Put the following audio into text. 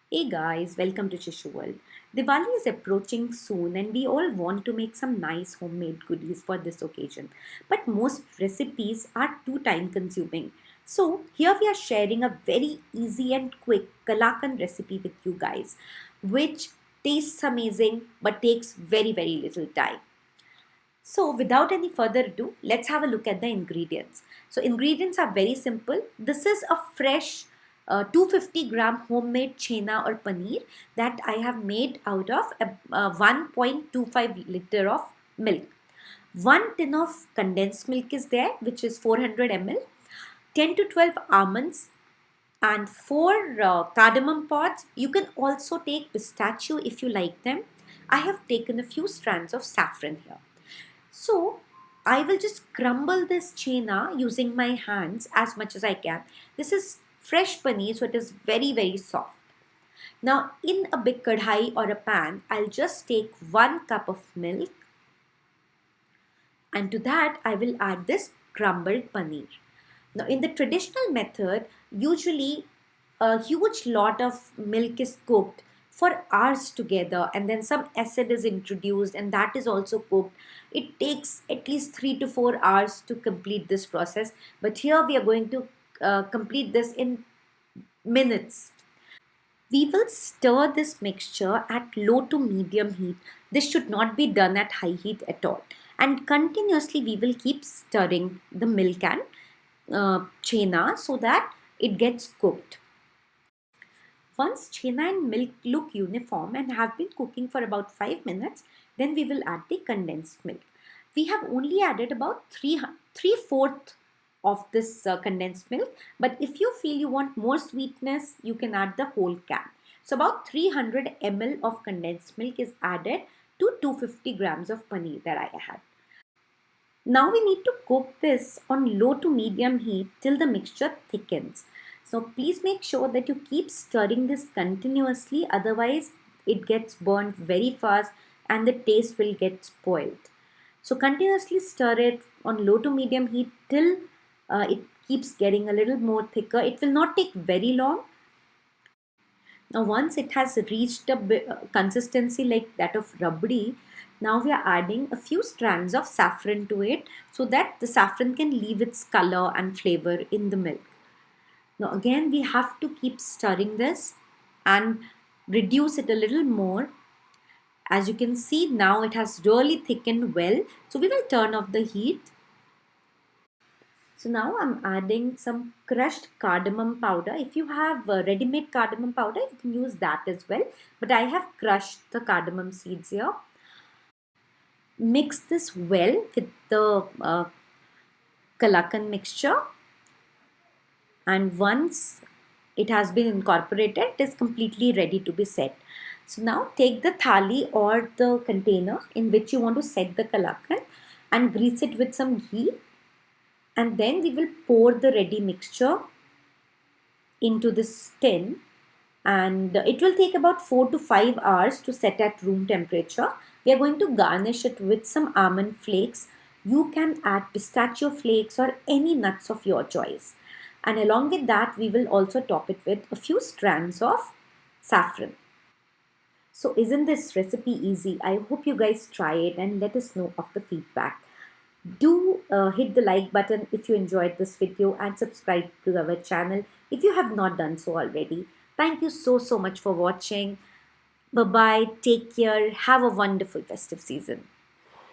Hey guys, welcome to Chishu World. Diwali is approaching soon and we all want to make some nice homemade goodies for this occasion. But most recipes are too time consuming. So here we are sharing a very easy and quick Kalakan recipe with you guys, which tastes amazing but takes very little time. So, without any further ado, let's have a look at the ingredients. So, ingredients are very simple. This is a fresh 250-gram homemade chena or paneer that I have made out of 1.25 liter of milk. 1 tin of condensed milk is there, which is 400 ml, 10 to 12 almonds, and 4 cardamom pods. You can also take pistachio if you like them. I have taken a few strands of saffron here. So I will just crumble this chena using my hands as much as I can. This is fresh paneer, so it is very soft. Now in a big kadhai or a pan, I'll just take 1 cup of milk, and to that I will add this crumbled paneer. Now in the traditional method, usually a huge lot of milk is cooked for hours together, and then some acid is introduced and that is also cooked. It takes at least 3 to 4 hours to complete this process, but here we are going to complete this in minutes. We will stir this mixture at low to medium heat. This should not be done at high heat at all. And continuously we will keep stirring the milk and chena so that it gets cooked. Once chena and milk look uniform and have been cooking for about 5 minutes, then we will add the condensed milk. We have only added about 3/4 of this condensed milk, but if you feel you want more sweetness, you can add the whole can. So about 300 ml of condensed milk is added to 250 grams of paneer that I had. Now we need to cook this on low to medium heat till the mixture thickens. So please make sure that you keep stirring this continuously, otherwise it gets burnt very fast and the taste will get spoiled. So continuously stir it on low to medium heat till it keeps getting a little more thicker. It will not take very long. Now once it has reached a consistency like that of rabdi, now we are adding a few strands of saffron to it so that the saffron can leave its color and flavor in the milk. Now again we have to keep stirring this and reduce it a little more. As you can see, now it has really thickened well. So we will turn off the heat. So now I'm adding some crushed cardamom powder. If you have ready-made cardamom powder, you can use that as well. But I have crushed the cardamom seeds here. Mix this well with the kalakan mixture. And once it has been incorporated, it is completely ready to be set. So now take the thali or the container in which you want to set the kalakan and grease it with some ghee, and then we will pour the ready mixture into this tin, and it will take about 4 to 5 hours to set at room temperature. We are going to garnish it with some almond flakes. You can add pistachio flakes or any nuts of your choice. And along with that, we will also top it with a few strands of saffron. So isn't this recipe easy? I hope you guys try it and let us know of the feedback. Do hit the like button if you enjoyed this video and subscribe to our channel if you have not done so already. Thank you so much for watching. Bye bye. Take care. Have a wonderful festive season.